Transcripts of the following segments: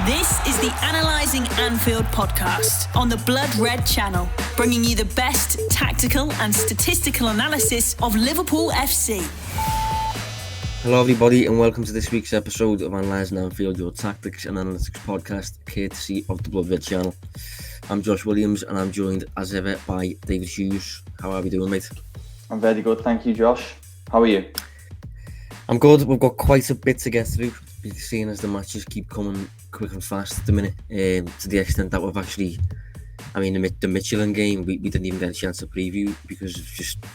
This is the Analysing Anfield podcast on the Blood Red channel, bringing you the best tactical and statistical analysis of Liverpool FC. Hello everybody and welcome to this week's episode of Analysing Anfield, your tactics and analytics podcast, courtesy of the Blood Red channel. I'm Rhys Williams and I'm joined as ever by David Hughes. How are we doing, mate? I'm very good, thank you, Josh. How are you? I'm good. We've got quite a bit to get through, seeing as the matches keep coming quick and fast at the minute, to the extent that we've actually, the Midtjylland game, we didn't even get a chance to preview because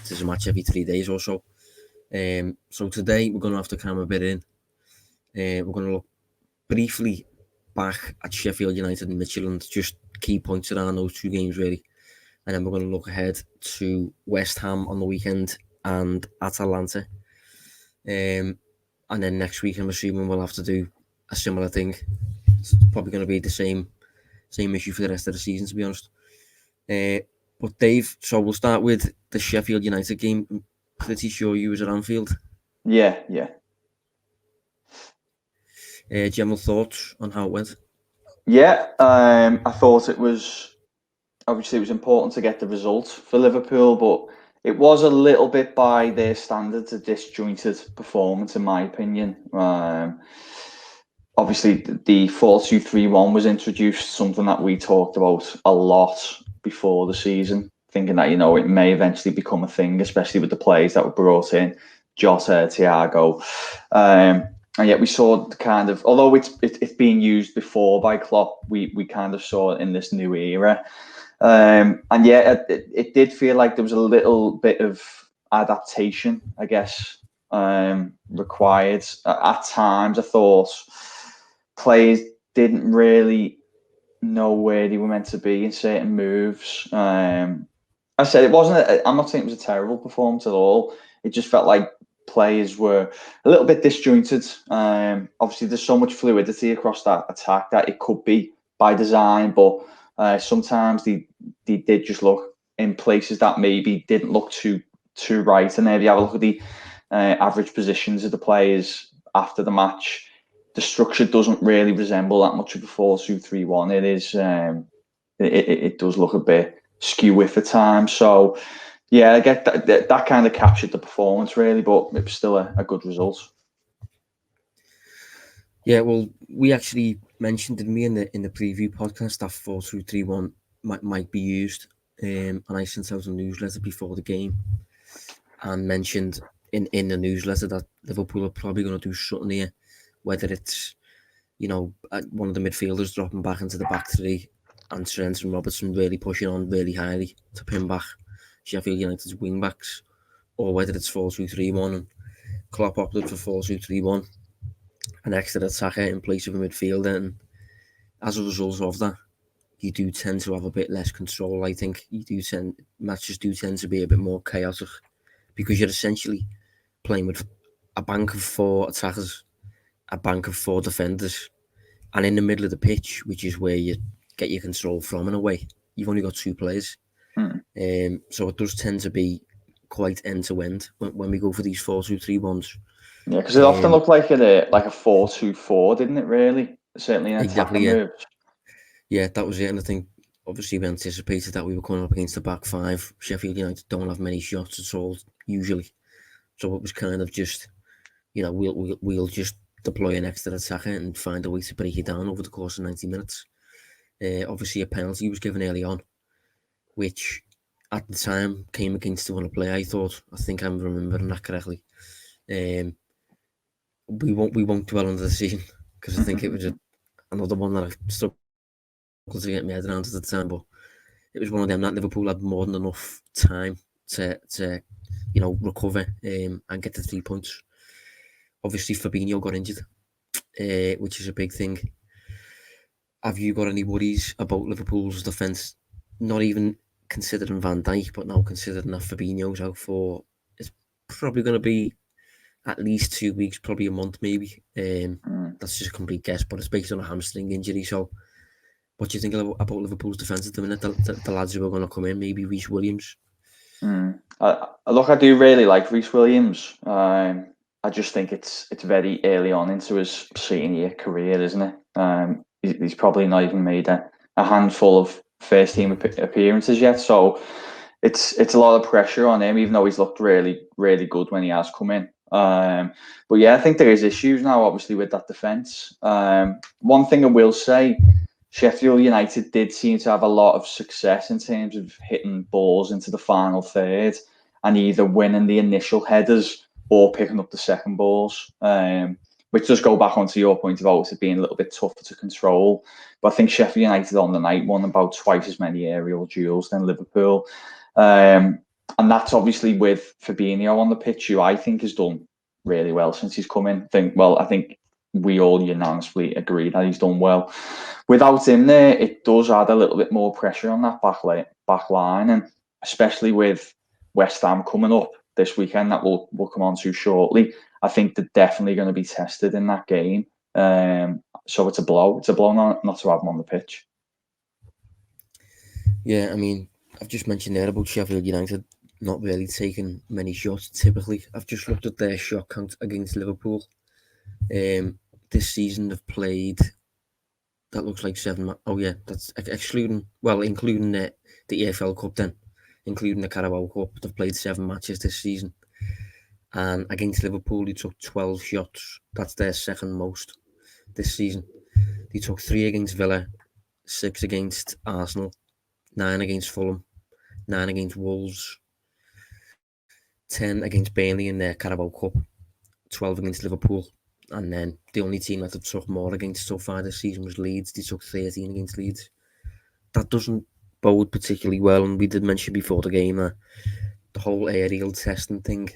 there's a match every 3 days or so. So today we're going to have to cram a bit in. We're going to look briefly back at Sheffield United and Midtjylland, just key points around those two games really. And then we're going to look ahead to West Ham on the weekend and Atalanta. And then next week I'm assuming we'll have to do a similar thing. It's probably going to be the same issue for the rest of the season, to be honest. But Dave, so we'll start with the Sheffield United game. I'm pretty sure you was at Anfield. Yeah. General thoughts on how it went? Yeah, I thought it was important to get the result for Liverpool, but it was a little bit by their standards a disjointed performance, in my opinion. Obviously, the 4-2-3-1 was introduced, something that we talked about a lot before the season, thinking that, it may eventually become a thing, especially with the players that were brought in, Jota, Thiago. And yet we saw although it's being used before by Klopp, we kind of saw it in this new era. And yeah, it did feel like there was a little bit of adaptation, I guess, required. At times, I thought players didn't really know where they were meant to be in certain moves. I said I'm not saying it was a terrible performance at all. It just felt like players were a little bit disjointed. Obviously, there's so much fluidity across that attack that it could be by design, but sometimes they did just look in places that maybe didn't look too right. And if you have a look at the average positions of the players after the match, the structure doesn't really resemble that much of a 4-2-3-1. It is, it does look a bit skew at times. So yeah, I get that kind of captured the performance really, but it was still a good result. Yeah, well, we actually mentioned in the preview podcast that 4-2-3-1 might be used, and I sent out a newsletter before the game and mentioned in the newsletter that Liverpool are probably going to do something here, whether it's one of the midfielders dropping back into the back three and Trent and Robertson really pushing on really highly to pin back Sheffield United's wing backs, or whether it's 4-2-3-1 and Klopp opted for 4-2-3-1, an extra attacker in place of a midfielder, and as a result of that, you do tend to have a bit less control. I think matches do tend to be a bit more chaotic because you're essentially playing with a bank of 4 attackers, a bank of 4 defenders, and in the middle of the pitch, which is where you get your control from in a way, you've only got 2 players. So it does tend to be quite end to end when we go for these 4-2-3-1s. Yeah, because it often looked like a 4-2-4, didn't it? Really, certainly in attacking moves. Yeah, that was it. And I think obviously we anticipated that we were coming up against the back 5. Sheffield United don't have many shots at all usually, so it was kind of just we'll just deploy an extra attacker and find a way to break it down over the course of 90 minutes. Obviously a penalty was given early on, which at the time came against the winner play. I think I'm remembering that correctly. We won't dwell on the decision because I think it was another one that I struggled to get my head around at the time, but it was one of them that Liverpool had more than enough time to recover and get the 3 points. Obviously Fabinho got injured, which is a big thing. Have you got any worries about Liverpool's defence? Not even considering Van Dijk, but now considering that Fabinho's out for, it's probably going to be at least 2 weeks, probably a month maybe. That's just a complete guess, but it's based on a hamstring injury. So what do you think about Liverpool's defence at the minute? The lads who are going to come in, maybe Rhys Williams? I do really like Rhys Williams. I just think it's very early on into his senior career, isn't it? he's probably not even made a handful of first team appearances yet. So it's a lot of pressure on him, even though he's looked really, really good when he has come in. But yeah, I think there is issues now, obviously, with that defence. One thing I will say, Sheffield United did seem to have a lot of success in terms of hitting balls into the final third and either winning the initial headers or picking up the second balls, which does go back onto your point about it being a little bit tougher to control. But I think Sheffield United on the night won about twice as many aerial duels than Liverpool. And that's obviously with Fabinho on the pitch, who I think has done really well since he's come in. I think we all unanimously agree that he's done well. Without him there, it does add a little bit more pressure on that back line, and especially with West Ham coming up this weekend, that we'll come on to shortly. I think they're definitely going to be tested in that game. So it's a blow. It's a blow not to have them on the pitch. Yeah, I mean, I've just mentioned there about Sheffield United not really taking many shots typically. I've just looked at their shot count against Liverpool. This season they've played, that looks like 7. Oh yeah, that's including the EFL Cup then, including the Carabao Cup. They've played 7 matches this season. And against Liverpool, they took 12 shots. That's their second most this season. They took 3 against Villa, 6 against Arsenal, 9 against Fulham, 9 against Wolves, 10 against Burnley in their Carabao Cup, 12 against Liverpool. And then the only team that they took more against so far this season was Leeds. They took 13 against Leeds. That doesn't bode particularly well. And we did mention before the game that the whole aerial testing thing,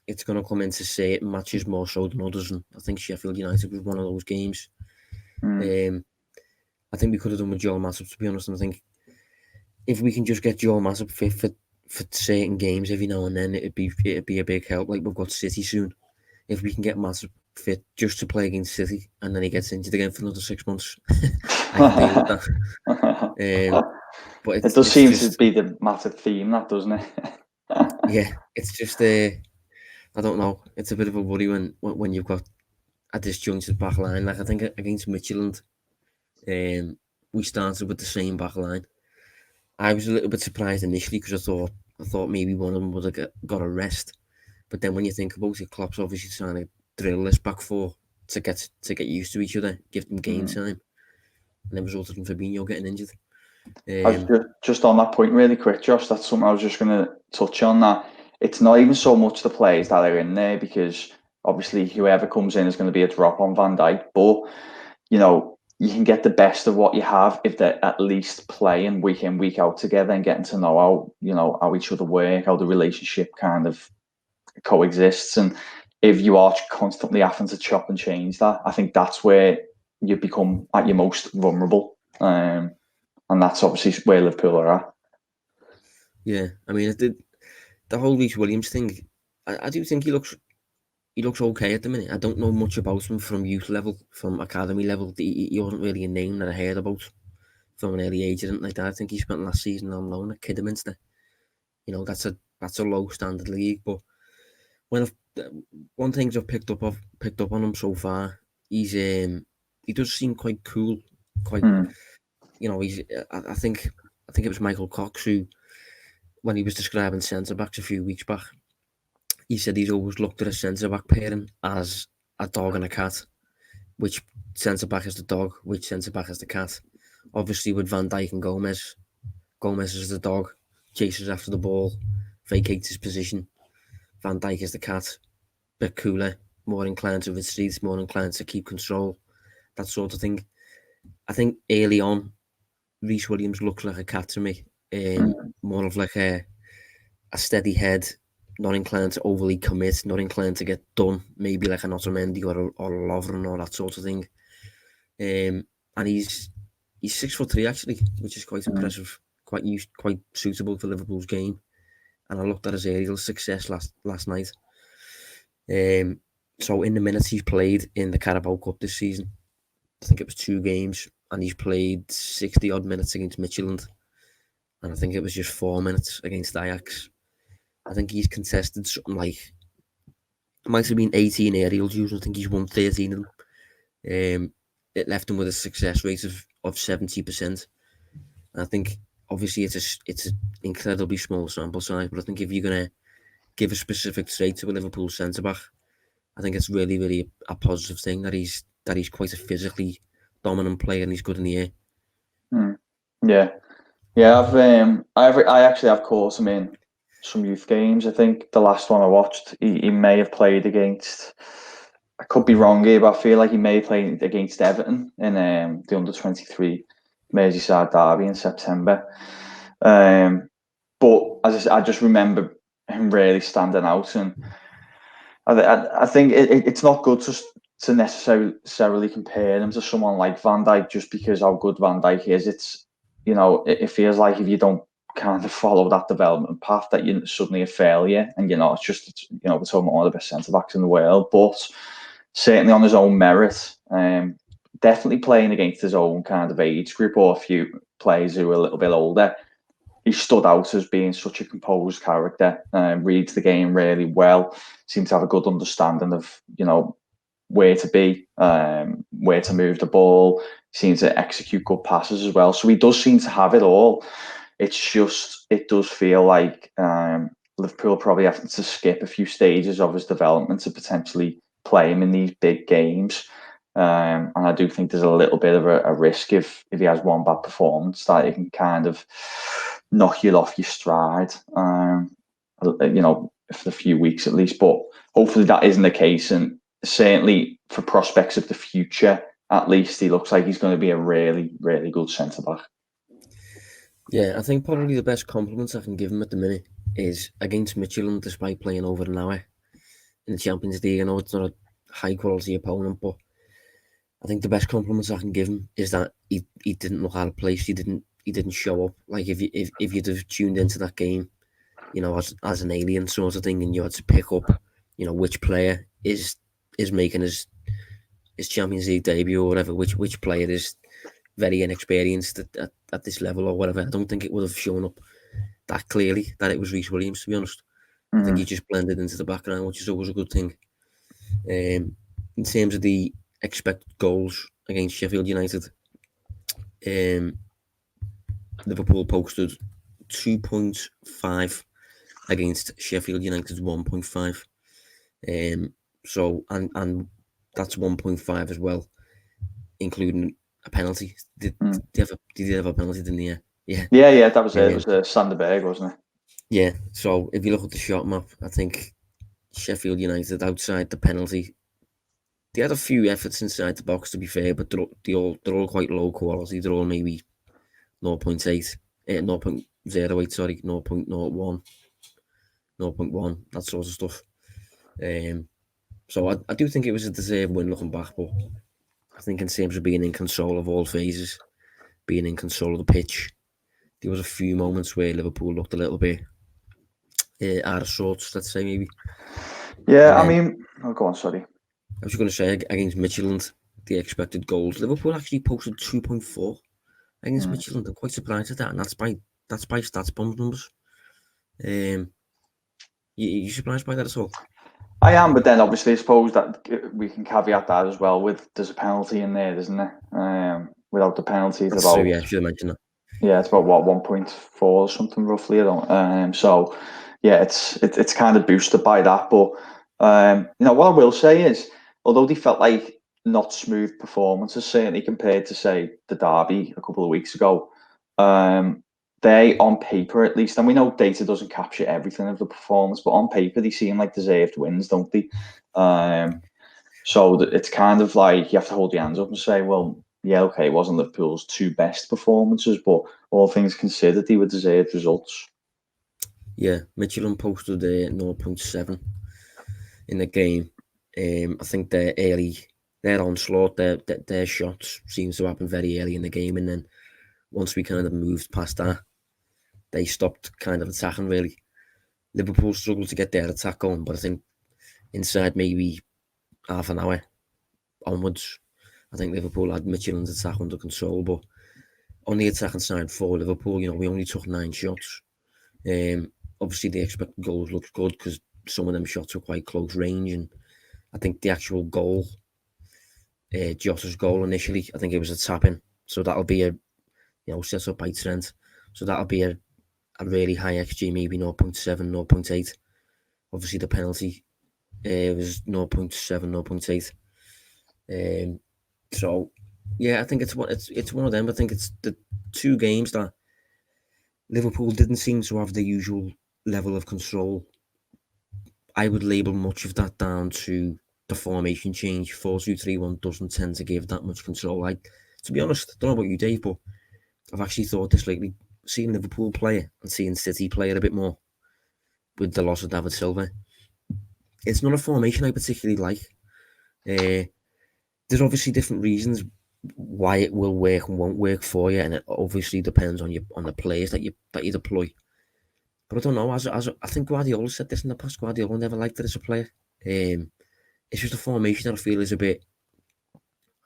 it's going to come into certain matches more so than others. And I think Sheffield United was one of those games. I think we could have done with Joel Matip, to be honest. And I think if we can just get Joel Matip fit for certain games every now and then, it'd be a big help. Like we've got City soon. If we can get Matip fit just to play against City and then he gets injured again for another 6 months, I can deal with that. But it does seem to be the Matip theme, that doesn't it? Yeah, it's just I don't know. It's a bit of a worry when you've got a disjointed back line. Like I think against Midtjylland, we started with the same back line. I was a little bit surprised initially because I thought maybe one of them would have got a rest. But then when you think about it, Klopp's obviously trying to drill this back four to get used to each other, give them game time, and it resulted in Fabinho getting injured. Just on that point really quick, Josh, that's something I was just going to touch on, that it's not even so much the players that are in there, because obviously whoever comes in is going to be a drop on Van Dijk, but you can get the best of what you have if they're at least playing week in, week out together and getting to know how each other work, how the relationship kind of coexists. And if you are constantly having to chop and change that, I think that's where you become at your most vulnerable. And that's obviously where Liverpool are at. Yeah, I mean, the whole Rhys Williams thing, I do think he looks okay at the minute. I don't know much about him from youth level, from academy level. He wasn't really a name that I heard about from an early age, and like that. I think he spent last season on loan at Kidderminster. That's a low standard league. But one thing I've picked up on him so far, he does seem quite cool. He's. I think it was Michail Cox who, when he was describing centre backs a few weeks back, he said he's always looked at a centre back pairing as a dog and a cat. Which centre back is the dog? Which centre back is the cat? Obviously, with Van Dijk and Gomez is the dog, chases after the ball, vacates his position. Van Dijk is the cat, bit cooler, more inclined to retreat, more inclined to keep control, that sort of thing. I think early on, Rhys Williams looks like a cat to me, more of like a steady head, not inclined to overly commit, not inclined to get done, maybe like an Otamendi or a Lovren or that sort of thing. And he's 6'3" actually, which is quite impressive, quite suitable for Liverpool's game. And I looked at his aerial success last night. So in the minutes he's played in the Carabao Cup this season, I think it was 2 games, and he's played 60 odd minutes against Midtjylland, and I think it was just 4 minutes against Ajax. I think he's contested something like, it might have been 18 aerial duels. I think he's won 13 of them. it left him with a success rate of 70%. And I think obviously it's an incredibly small sample size, but I think if you're gonna give a specific trait to a Liverpool centre back, I think it's really, really a positive thing that he's quite a physically dominant player and he's good in the air. Yeah. I actually have caught him in some youth games. I think the last one I watched, he may have played against. I could be wrong here, but I feel like he may have played against Everton in the under-23 Merseyside derby in September. But as I just remember him really standing out, and I think it's not good to necessarily compare him to someone like Van Dijk just because how good Van Dijk is. It's it feels like if you don't kind of follow that development path that you're suddenly a failure, and it's we're talking about one of the best centre backs in the world, but certainly on his own merit, definitely playing against his own kind of age group or a few players who are a little bit older. He stood out as being such a composed character, reads the game really well, seems to have a good understanding of, where to be, where to move the ball, seems to execute good passes as well. So he does seem to have it all. It's just, it does feel like Liverpool probably having to skip a few stages of his development to potentially play him in these big games. And I do think there's a little bit of a risk if he has one bad performance that it can kind of knock you off your stride, for a few weeks at least. But hopefully that isn't the case. And certainly for prospects of the future, at least he looks like he's going to be a really, really good centre-back. Yeah, I think probably the best compliment I can give him at the minute is against Midtjylland, despite playing over an hour in the Champions League. I know it's not a high-quality opponent, but I think the best compliments I can give him is that he didn't look out of place. He didn't show up. Like if you'd have tuned into that game, as an alien sort of thing, and you had to pick up, which player is making his Champions League debut or whatever, which player is very inexperienced at this level or whatever. I don't think it would have shown up that clearly that it was Rhys Williams, to be honest. I think he just blended into the background, which is always a good thing. In terms of the expected goals against Sheffield United, Liverpool posted 2.5 against Sheffield United's 1.5. So and that's 1.5 as well, including a penalty. Did he have a penalty, didn't he? Yeah, that was it. It was Sanderberg, wasn't it? Yeah, so if you look at the shot map, I think Sheffield United, outside the penalty, they had a few efforts inside the box, to be fair, but they're all quite low quality. They're all maybe 0.8, 0.08, sorry, 0.01, 0.1, that sort of stuff. So I do think it was a deserved win looking back, but I think in terms of being in control of all phases, being in control of the pitch, there was a few moments where Liverpool looked a little bit out of sorts, let's say, maybe. Yeah, go on, sorry. I was just going to say, against Midtjylland, the expected goals, Liverpool actually posted 2.4 against Midtjylland. I'm quite surprised at that, and that's by StatsBomb numbers. You surprised by that at all? I am, but then obviously I suppose that we can caveat that as well with there's a penalty in there, isn't there? Without the penalty, it's about, true, yeah, I should have mentioned that. Yeah, it's about 1.4 or something roughly. So yeah, it's kind of boosted by that. But what I will say is, although they felt like not smooth performances, certainly compared to say the derby a couple of weeks ago, they, on paper at least, and we know data doesn't capture everything of the performance, but on paper they seem like deserved wins, don't they? So it's kind of like you have to hold your hands up and say, well, yeah, okay, it wasn't Liverpool's two best performances, but all things considered, they were deserved results. Yeah, Midtjylland posted 0.7 in the game. I think their onslaught, their shots seems to happen very early in the game, and then once we kind of moved past that, they stopped kind of attacking, really. Liverpool struggled to get their attack going, but I think inside maybe half an hour onwards, I think Liverpool had Midtjylland's attack under control. But on the attacking side for Liverpool, we only took 9 shots. Obviously, the expected goals looked good because some of them shots were quite close range, and I think the actual goal Jota's goal initially. I think it was a tap-in. So that'll be set up by Trent. So that'll be a really high XG, maybe 0.7, 0.8. Obviously, the penalty was 0.7, 0.8. So, yeah, I think it's one of them. I think it's the two games that Liverpool didn't seem to have the usual level of control. I would label much of that down to the formation change. 4-2-3-1 doesn't tend to give that much control. To be honest, I don't know about you, Dave, but I've actually thought this lately, seeing Liverpool play it and seeing City play it a bit more with the loss of David Silva. It's not a formation I particularly like. There's obviously different reasons why it will work and won't work for you, and it obviously depends on the players that you deploy. But I don't know. As I think Guardiola said this in the past. Guardiola never liked it as a player. It's just a formation that I feel is a bit,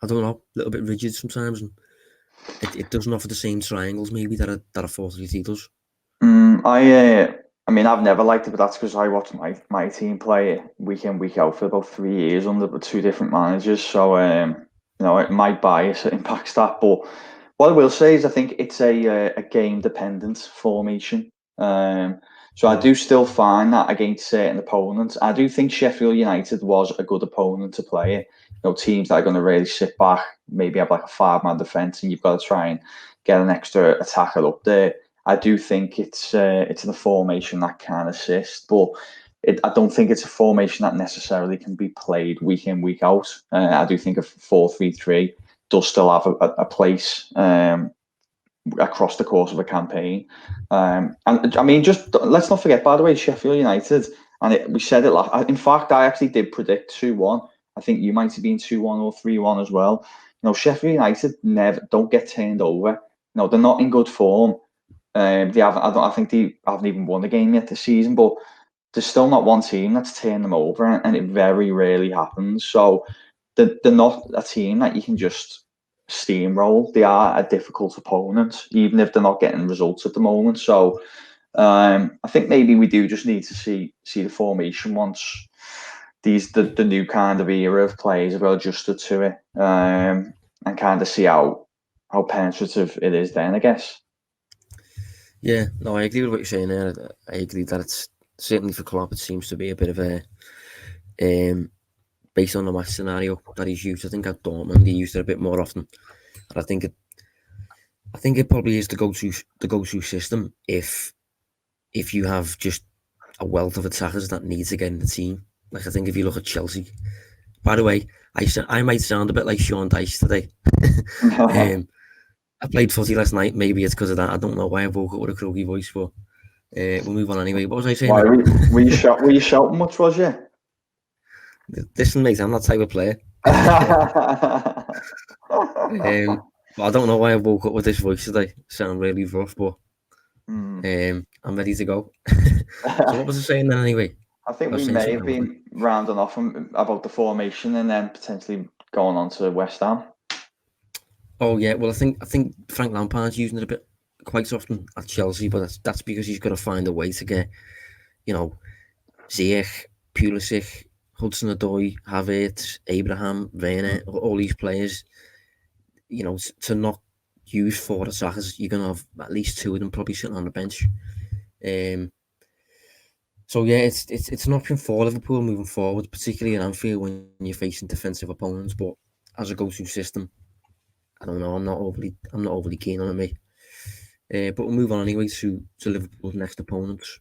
I don't know, a little bit rigid sometimes, and it doesn't offer the same triangles maybe that a 4-3-3 does. I mean, I've never liked it, but that's because I watched my team play week in, week out for about 3 years under two different managers. So, my bias impacts that. But what I will say is I think it's a game-dependent formation. So I do still find that against certain opponents. I do think Sheffield United was a good opponent to play it. Teams that are going to really sit back, maybe have like a 5-man defence, and you've got to try and get an extra attacker up there. I do think it's a formation that can assist, but I don't think it's a formation that necessarily can be played week in, week out. I do think a 4-3-3 does still have a place across the course of a campaign. And I mean, just let's not forget, by the way, Sheffield United, and we said it in fact, I actually did predict 2-1. I think you might have been 2-1 or 3-1 as well. Sheffield United don't get turned over. They're not in good form. I think they haven't even won a game yet this season, but there's still not one team that's turned them over, and it very rarely happens. So they're not a team that you can just steamroll. They are a difficult opponent, even if they're not getting results at the moment. So I think maybe we do just need to see the formation once the new kind of era of players have adjusted to it, and kind of see how penetrative it is then, I guess. Yeah, no, I agree with what you're saying there. I agree that it's certainly for Klopp, it seems to be a bit of a based on the match scenario that he's used. I think at Dortmund he used it a bit more often, and I think it probably is the go-to system if you have just a wealth of attackers that need to get in the team. Like I think if you look at Chelsea, by the way, I might sound a bit like Sean Dyche today. I played footy last night. Maybe it's because of that. I don't know why I woke up with a croaky voice, but we'll move on anyway. What was I saying? Why were you shouting much, was you? Listen, mate, I'm that type of player. But I don't know why I woke up with this voice today. Sound really rough, but I'm ready to go. So what was I saying then anyway? I think we may have been rounding off about the formation and then potentially going on to West Ham. Oh yeah, well I think Frank Lampard's using it a bit quite often at Chelsea, but that's because he's got to find a way to get, Ziyech, Pulisic, Hudson-Odoi, Havertz, Abraham, Werner, all these players, to not use 4 attackers. You're gonna have at least 2 of them probably sitting on the bench. So yeah, it's an option for Liverpool moving forward, particularly in Anfield when you're facing defensive opponents. But as a go-to system, I don't know. I'm not overly keen on it, mate. But we'll move on anyway to Liverpool's next opponents,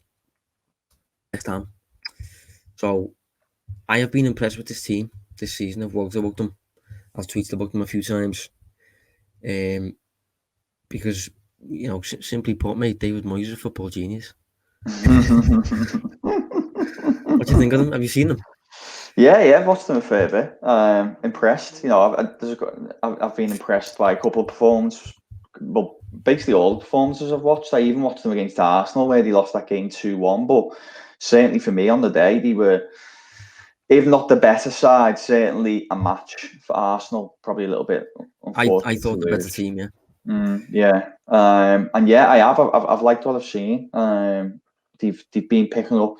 West Ham. So I have been impressed with this team this season. I've walked about them. I've tweeted about them a few times. Because simply put, mate, David Moyes is a football genius. What do you think of them? Have you seen them? Yeah, I've watched them a fair bit. Impressed. I've been impressed by a couple of performances. Well, basically all the performances I've watched. I even watched them against Arsenal where they lost that game 2-1. But certainly for me on the day, they were, if not the better side, certainly a match for Arsenal. Probably a little bit. I thought the better team, yeah. Yeah. And yeah, I have. I've liked what I've seen. They've been picking up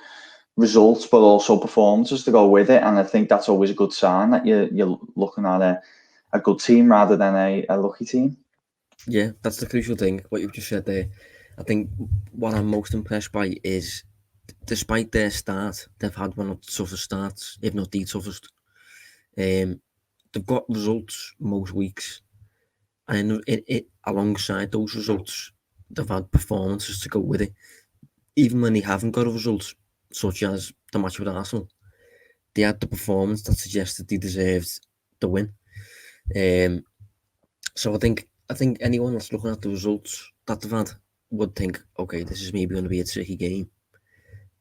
results, but also performances to go with it, and I think that's always a good sign that you're looking at a good team rather than a lucky team. Yeah, that's the crucial thing, what you've just said there. I think what I'm most impressed by is, despite their start, they've had one of the toughest starts, if not the toughest. They've got results most weeks, and alongside those results, they've had performances to go with it. Even when they haven't got a result, such as the match with Arsenal, they had the performance that suggested they deserved the win. So I think anyone that's looking at the results that they've had would think, okay, this is maybe going to be a tricky game.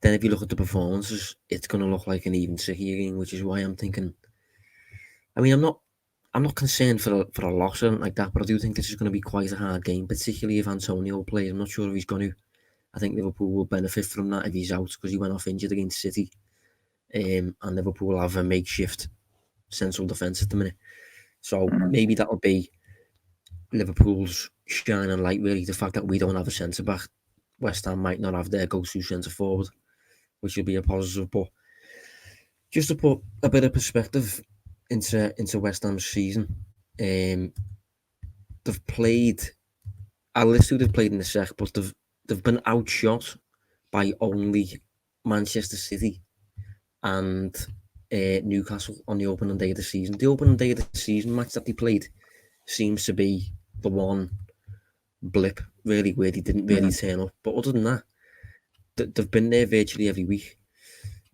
Then if you look at the performances, it's going to look like an even trickier game, which is why I'm thinking. I mean, I'm not concerned for a loss or anything like that, but I do think this is going to be quite a hard game, particularly if Antonio plays. I'm not sure if he's going to. I think Liverpool will benefit from that if he's out, because he went off injured against City, and Liverpool will have a makeshift central defence at the minute. So maybe that'll be Liverpool's shining light, really. The fact that we don't have a centre back, West Ham might not have their go-to centre forward, which will be a positive. But just to put a bit of perspective into West Ham's season, they've played. I'll list who they've played in a sec, but they've been outshot by only Manchester City and Newcastle on the opening day of the season. The opening day of the season match that they played seems to be the one blip, really, where they didn't really turn up. But other than that, they've been there virtually every week.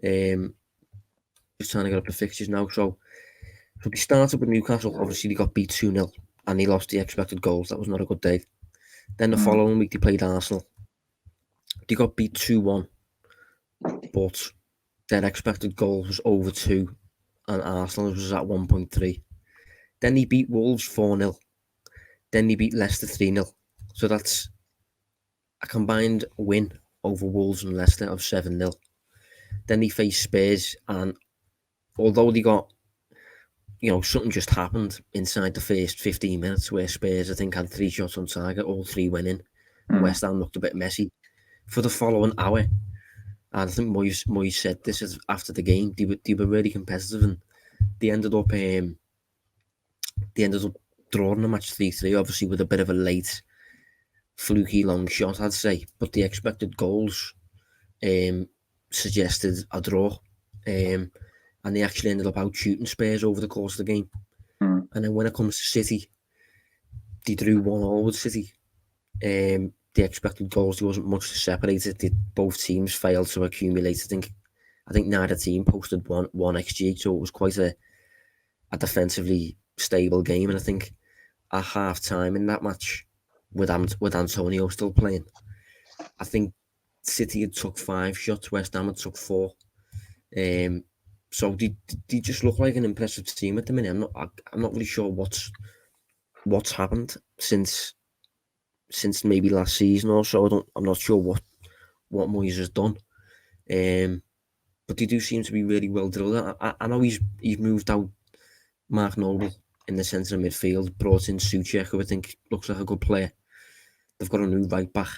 Just trying to get up the fixtures now. So they started with Newcastle. Obviously, they got beat 2-0 and they lost the expected goals. That was not a good day. Then the following week, they played Arsenal. They got beat 2-1, but their expected goals was over 2 and Arsenal was at 1.3. Then they beat Wolves 4-0. Then they beat Leicester 3-0. So that's a combined win over Wolves and Leicester of 7-0. Then they faced Spurs, and although they got, something just happened inside the first 15 minutes where Spurs, I think, had 3 shots on target, all 3 went in. West Ham looked a bit messy. For the following hour, and I think Moyes said this after the game, they were really competitive, and they ended up drawing the match 3-3, obviously with a bit of a late, fluky long shot, I'd say. But the expected goals suggested a draw, and they actually ended up out shooting Spurs over the course of the game. And then when it comes to City, they drew 1-1 with City. The expected goals, there wasn't much to separate it. Both teams failed to accumulate. I think neither team posted one XG, so it was quite a defensively stable game. And I think at half time in that match, with Antonio still playing, I think City had took 5 shots, West Ham had took 4. So they just look like an impressive team at the minute. I'm not really sure what's happened since maybe last season or so. I'm not sure what Moyes has done. But they do seem to be really well drilled. I know he's moved out Mark Noble in the centre of midfield, brought in Soucek, who I think looks like a good player. They've got a new right back.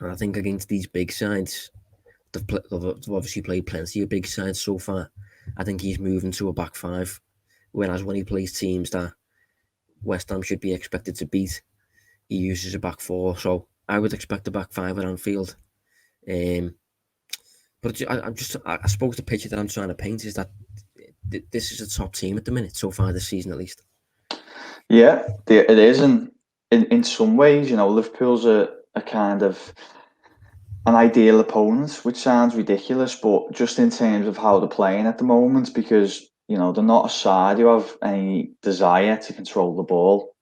And I think against these big sides, they've obviously played plenty of big sides so far. I think he's moving to a back 5. Whereas when he plays teams that West Ham should be expected to beat, he uses a back 4. So I would expect a back 5 at Anfield. But I suppose the picture that I'm trying to paint is that this is a top team at the minute, so far this season at least. Yeah, it is. And in some ways, Liverpool's a kind of an ideal opponent, which sounds ridiculous, but just in terms of how they're playing at the moment, because, they're not a side who have any desire to control the ball.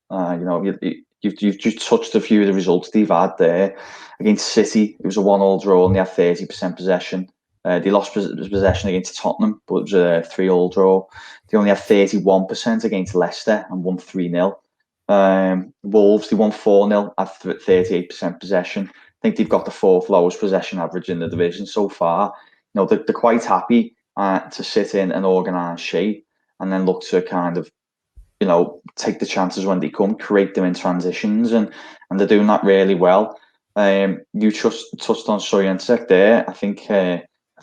You've just touched a few of the results they've had there. Against City, it was a 1-1 draw and they had 30% possession. They lost possession against Tottenham, but it was a 3-3 draw. They only had 31% against Leicester and won 3-0. Wolves, they won 4-0 at 38% possession. I think they've got the 4th lowest possession average in the division so far. They're quite happy to sit in an organised shape and then look to kind of, take the chances when they come, create them in transitions, and they're doing that really well. You just touched on Soucek there. I think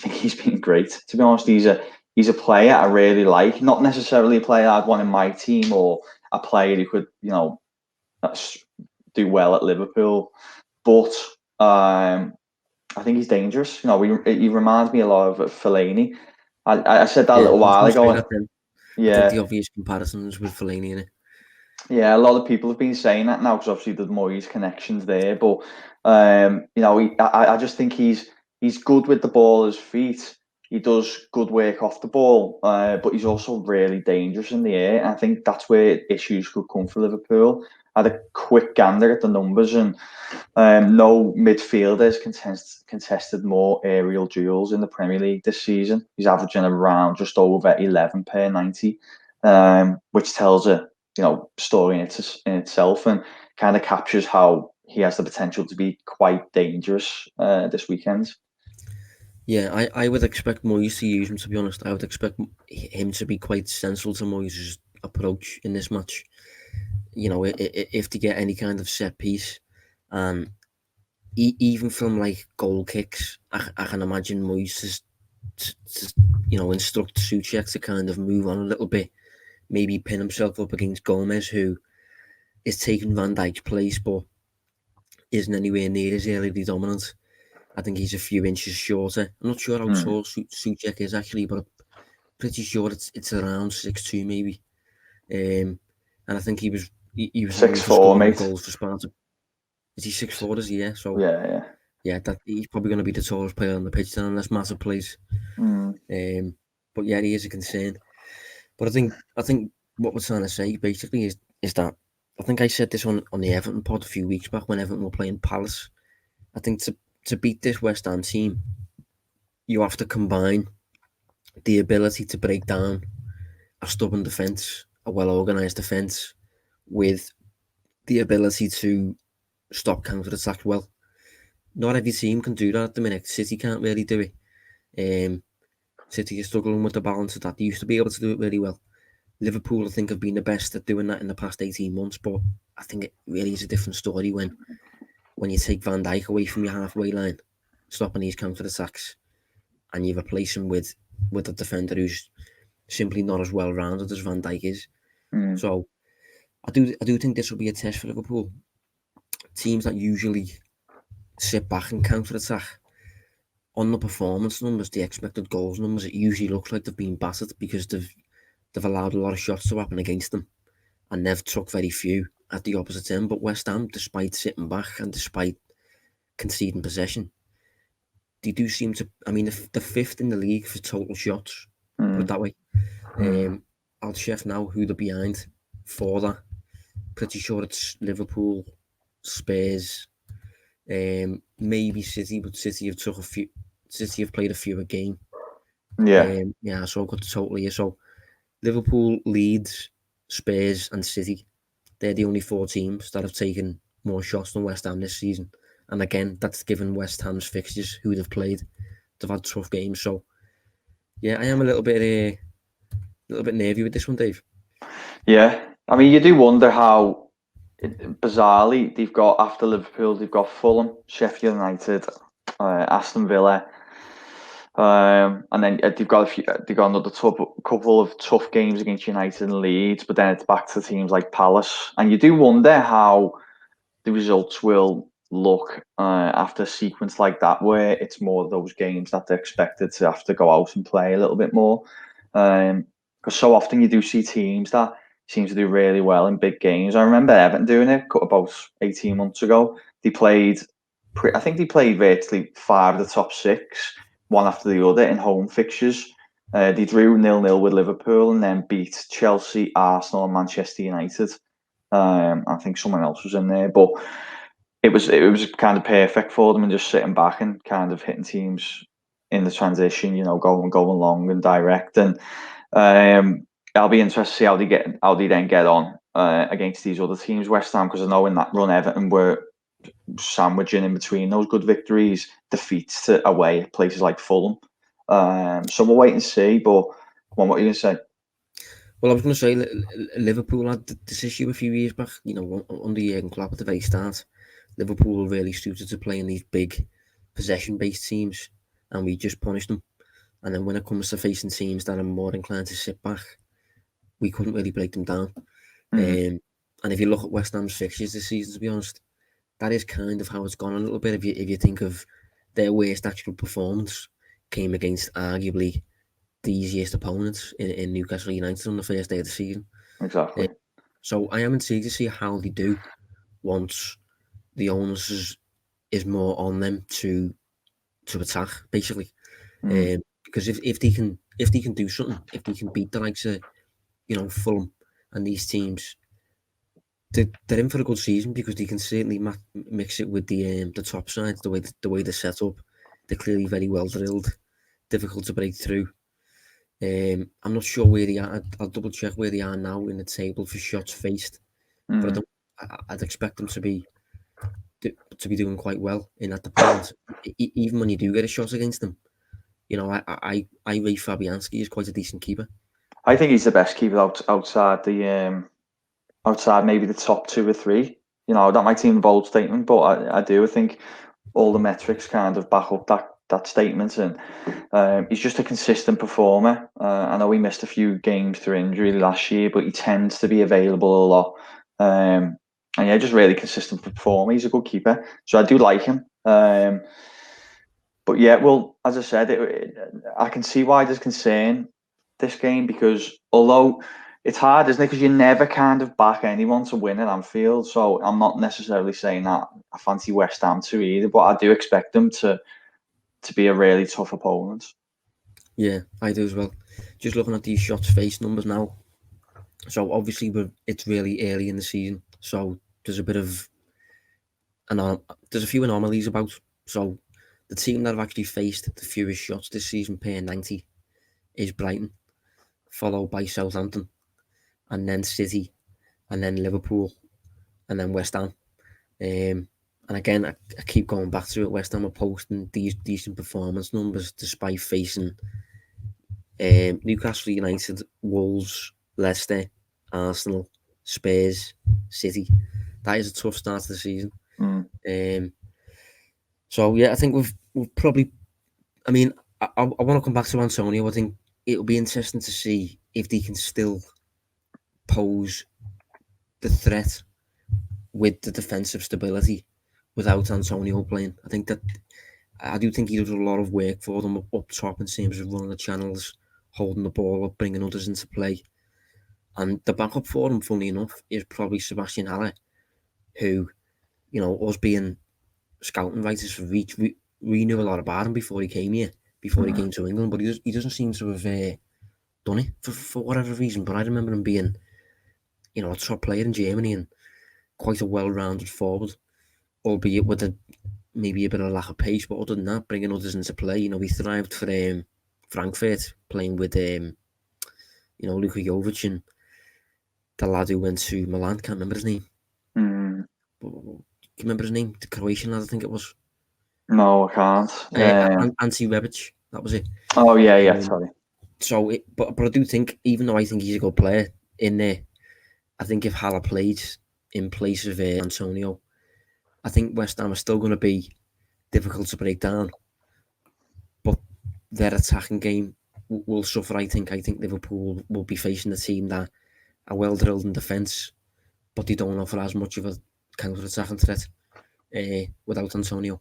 he's been great. To be honest, he's he's a player I really like. Not necessarily a player I'd want in my team or a player who could, do well at Liverpool. But I think he's dangerous. He reminds me a lot of Fellaini. I said that a little while ago. I think the obvious comparisons with Fellaini in it. Yeah, a lot of people have been saying that now because obviously the Moyes connections there. But I just think he's good with the ball at his feet. He does good work off the ball, but he's also really dangerous in the air. And I think that's where issues could come for Liverpool. I had a quick gander at the numbers, and no midfielders contested more aerial duels in the Premier League this season. He's averaging around just over 11 per 90, which tells a story in itself, and kind of captures how he has the potential to be quite dangerous this weekend. Yeah, I would expect Moyes to use him, to be honest. I would expect him to be quite central to Moyes' approach in this match. If to get any kind of set piece, and even from like goal kicks, I can imagine Moyes to instruct Soucek to kind of move on a little bit, maybe pin himself up against Gomez, who is taking Van Dijk's place, but isn't anywhere near as aerially dominant. I think he's a few inches shorter. I'm not sure how tall Soucek is actually, but I'm pretty sure it's around 6'2" maybe. And I think he was 6'4", mate. Goals for Sparta. Is he 6'4"? Is he? Yeah. So yeah. That he's probably going to be the tallest player on the pitch then, unless Mata plays. But yeah, he is a concern. But I think what we're trying to say basically is that I think I said this on the Everton pod a few weeks back when Everton were playing Palace. I think to beat this West Ham team, you have to combine the ability to break down a stubborn defence, a well-organised defence, with the ability to stop counter-attacks well. Not every team can do that at the minute. City can't really do it. City is struggling with the balance of that. They used to be able to do it really well. Liverpool, I think, have been the best at doing that in the past 18 months, but I think it really is a different story when you take Van Dijk away from your halfway line, stopping these counter-attacks, and you replace him with a defender who's simply not as well-rounded as Van Dijk is. So I do think this will be a test for Liverpool. Teams that usually sit back and counter-attack, on the performance numbers, the expected goals numbers, it usually looks like they've been battered because they've allowed a lot of shots to happen against them, and they've took very few at the opposite end. But West Ham, despite sitting back and despite conceding possession, they do seem to. I mean, the fifth in the league for total shots. Put it that way. I'll check now who they're behind for that. Pretty sure it's Liverpool, Spurs, maybe City, but City have played a fewer game. Yeah. So I've got the total here. So Liverpool, Leeds, Spurs, and City. They're the only four teams that have taken more shots than West Ham this season. And again, that's given West Ham's fixtures, who they've played. They've had tough games. So, yeah, I am a little bit nervy with this one, Dave. Yeah. I mean, you do wonder how, bizarrely, they've got, after Liverpool, they've got Fulham, Sheffield United, Aston Villa, and then they've got another couple of tough games against United and Leeds, but then it's back to teams like Palace, and you do wonder how the results will look after a sequence like that, where it's more of those games that they're expected to have to go out and play a little bit more, because so often you do see teams that seem to do really well in big games. I remember Everton doing it about 18 months ago. They played virtually 5 of the top 6, one after the other, in home fixtures. They drew 0-0 with Liverpool and then beat Chelsea, Arsenal, and Manchester United. I think someone else was in there, but it was kind of perfect for them, and just sitting back and kind of hitting teams in the transition, going long and direct. And I'll be interested to see how they then get on against these other teams, West Ham, because I know in that run Everton were sandwiching in between those good victories, defeats to away at places like Fulham. So we'll wait and see. But come on, what are you going to say? Well, I was going to say Liverpool had this issue a few years back. Under Jurgen Klopp at the very start, Liverpool were really suited to playing these big possession-based teams, and we just punished them. And then when it comes to facing teams that are more inclined to sit back, we couldn't really break them down. And if you look at West Ham's fixtures this season, to be honest, that is kind of how it's gone a little bit. If you think of their worst actual performance came against arguably the easiest opponents in Newcastle United on the first day of the season. Exactly. So I am intrigued to see how they do once the onus is more on them to attack, basically. Because if they can do something, if they can beat the likes of Fulham and these teams, they're in for a good season, because they can certainly mix it with the top sides, the way they're set up. They're clearly very well drilled, difficult to break through. I'm not sure where they are. I'll double check where they are now in the table for shots faced, but I'd expect them to be doing quite well in that department. Even when you do get a shot against them, I rate Fabianski as quite a decent keeper. I think he's the best keeper outside maybe the top 2 or 3. That might seem a bold statement, but I do. I think all the metrics kind of back up that statement, and he's just a consistent performer. I know he missed a few games through injury last year, but he tends to be available a lot. And yeah, just really consistent performer. He's a good keeper, so I do like him. But yeah, well, as I said, I can see why there's concern this game, because although it's hard, isn't it? Because you never kind of back anyone to win at Anfield. So I'm not necessarily saying that I fancy West Ham to either, but I do expect them to be a really tough opponent. Yeah, I do as well. Just looking at these shots faced numbers now. So obviously it's really early in the season, so there's a bit of there's a few anomalies about. So the team that have actually faced the fewest shots this season per 90 is Brighton, followed by Southampton, and then City, and then Liverpool, and then West Ham. And again, I keep going back to it. West Ham are posting these decent performance numbers despite facing Newcastle United, Wolves, Leicester, Arsenal, Spurs, City. That is a tough start to the season. So yeah, I think we've probably. I mean, I want to come back to Antonio. I think it'll be interesting to see if they can still pose the threat with the defensive stability without Antonio playing. I do think he does a lot of work for them up top in terms of running the channels, holding the ball up, bringing others into play. And the backup for him, funnily enough, is probably Sebastian Haller, who, us being scouting writers for Reach, we knew a lot about him before he came here, before he came to England, but he doesn't seem to have done it for whatever reason. But I remember him being, a top player in Germany and quite a well-rounded forward, albeit with maybe a bit of lack of pace. But other than that, bringing others into play, he thrived for Frankfurt, playing with Luka Jovic and the lad who went to Milan. Can't remember his name. But, do you remember his name? The Croatian lad, I think it was. No, I can't. Ante Rebic, that was it. Oh yeah, sorry. So, but I do think, even though I think he's a good player in there, I think if Haller played in place of Antonio, I think West Ham are still going to be difficult to break down. But their attacking game will suffer, I think. I think Liverpool will be facing a team that are well drilled in defence, but they don't offer as much of a counter-attacking threat without Antonio.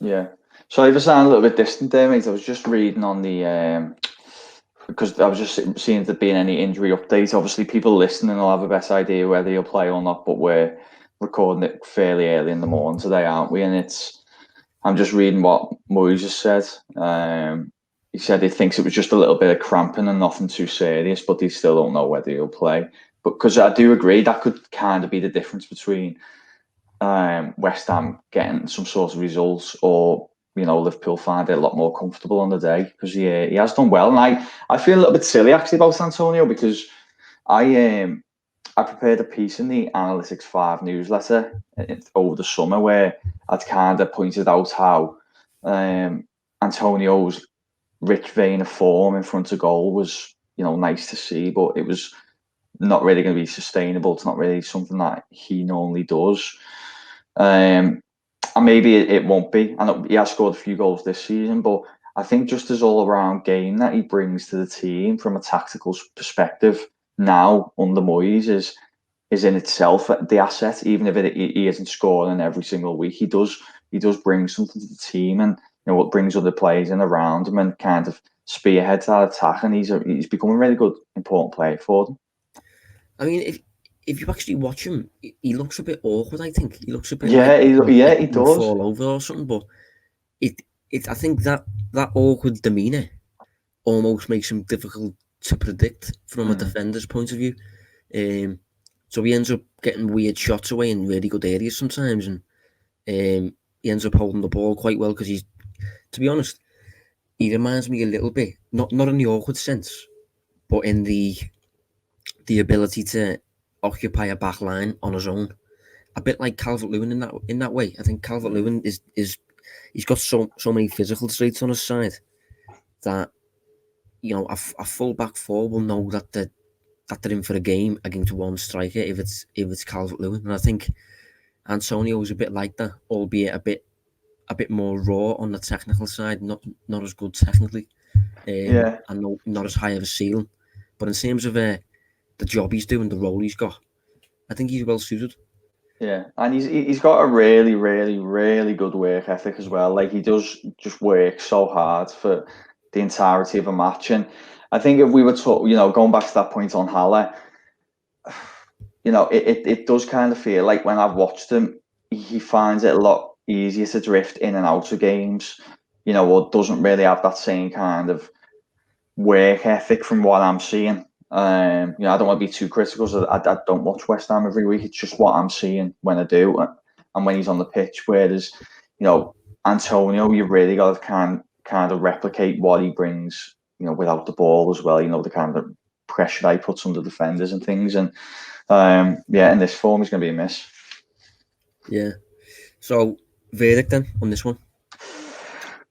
Yeah. So if I sound a little bit distant there, mate, I was just reading on the because I was just seeing if there been any injury updates. Obviously, people listening will have a better idea whether he'll play or not, but we're recording it fairly early in the morning today, aren't we? And I'm just reading what Moyes has said. He said he thinks it was just a little bit of cramping and nothing too serious, but they still don't know whether he'll play. But because I do agree, that could kind of be the difference between West Ham getting some sort of results, or Liverpool find it a lot more comfortable on the day, because he has done well. And I feel a little bit silly actually about Antonio, because I prepared a piece in the Analytics 5 newsletter over the summer where I'd kind of pointed out how Antonio's rich vein of form in front of goal was nice to see, but it was not really going to be sustainable. It's not really something that he normally does. And maybe it won't be. And he has scored a few goals this season, but I think just his all-around game that he brings to the team from a tactical perspective now under Moyes is in itself the asset. Even if he isn't scoring every single week, he does bring something to the team, and what brings other players in around him and kind of spearheads that attack. And he's become a really good, important player for them. I mean, if you actually watch him, he looks a bit awkward. I think he looks a bit he does fall over or something. But I think that awkward demeanour almost makes him difficult to predict from a defender's point of view. So he ends up getting weird shots away in really good areas sometimes, and he ends up holding the ball quite well because he's, to be honest, he reminds me a little bit, not in the awkward sense, but in the ability to occupy a back line on his own, a bit like Calvert-Lewin in that way. I think Calvert-Lewin is he's got so many physical traits on his side that a full back four will know that they're in for a game against one striker if it's Calvert-Lewin, and I think Antonio is a bit like that, albeit a bit more raw on the technical side, not as good technically, and not as high of a ceiling, but in terms of the job he's doing, the role he's got, I think he's well suited. Yeah, and he's got a really, really, really good work ethic as well. Like, he does just work so hard for the entirety of a match. And I think if we were going back to that point on Haller, it does kind of feel like when I've watched him, he finds it a lot easier to drift in and out of games, or doesn't really have that same kind of work ethic from what I'm seeing. I don't want to be too critical, so I don't watch West Ham every week. It's just what I'm seeing when I do, and when he's on the pitch. Whereas, Antonio, you really got to kind of replicate what he brings, without the ball as well. The kind of pressure that he puts under defenders and things. And in this form, he's going to be a miss. Yeah. So, verdict then on this one?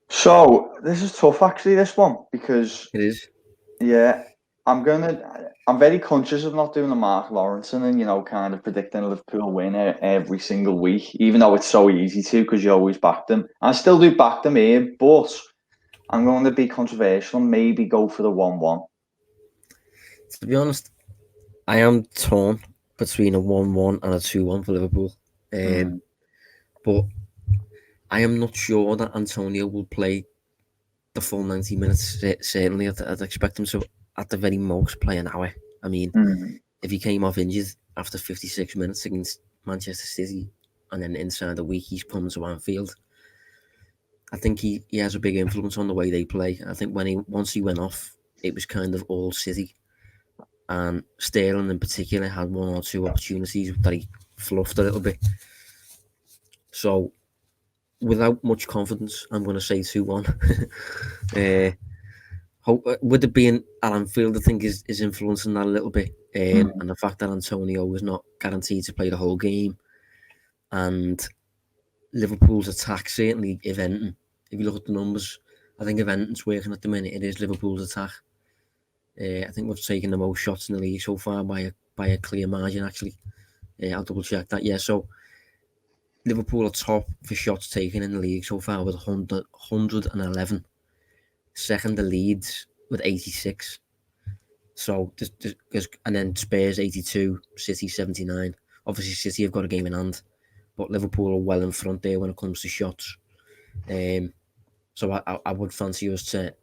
So this is tough, actually. This one, because it is. Yeah. I'm very conscious of not doing a Mark Lawrence and, kind of predicting a Liverpool win every single week, even though it's so easy to, because you always back them. I still do back them here, but I'm going to be controversial and maybe go for the 1-1. To be honest, I am torn between a 1-1 and a 2-1 for Liverpool. But I am not sure that Antonio will play the full 90 minutes. Certainly, I'd expect him to, at the very most, play an hour. I mean, if he came off injured after 56 minutes against Manchester City and then inside the week he's come to Anfield, I think he has a big influence on the way they play. I think once he went off, it was kind of all City. And Sterling in particular had one or two opportunities that he fluffed a little bit. So, without much confidence, I'm going to say 2-1. With it being at Anfield, I think is influencing that a little bit. And the fact that Antonio was not guaranteed to play the whole game. And Liverpool's attack, certainly, if anything, if you look at the numbers, I think if anything's working at the minute, it is Liverpool's attack. I think we've taken the most shots in the league so far by a clear margin, actually. I'll double check that. Yeah, so Liverpool are top for shots taken in the league so far with 111. Second, the Leeds with 86. So, and then Spurs 82, City 79. Obviously, City have got a game in hand, but Liverpool are well in front there when it comes to shots. So I would fancy us to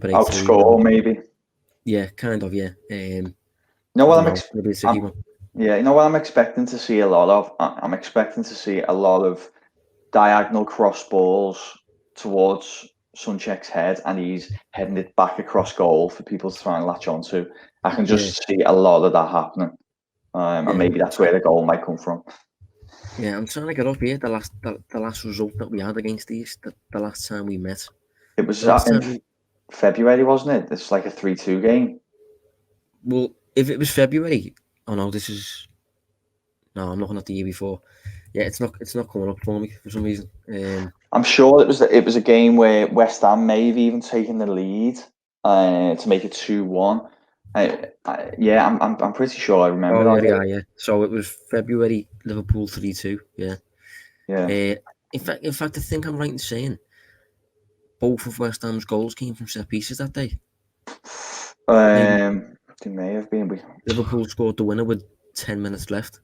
break outscore, maybe. Yeah, kind of. Yeah. You know what I'm expecting to see a lot of? I'm expecting to see a lot of diagonal cross balls towards Soucek's head, and he's heading it back across goal for people to try and latch onto. I can just see a lot of that happening, and maybe that's where the goal might come from. Yeah, I'm trying to get up here. The last result that we had against these, the last time we met. It was in February, wasn't it? It's like a 3-2 game. Well, if it was February, I'm looking at the year before. Yeah, it's not coming up for me for some reason. I'm sure it was a game where West Ham may have even taken the lead to make it 2-1. I'm pretty sure I remember that. Yeah. So it was February, Liverpool 3-2. Yeah. Yeah. In fact, I think I'm right in saying both of West Ham's goals came from set pieces that day. They may have been. Liverpool scored the winner with 10 minutes left.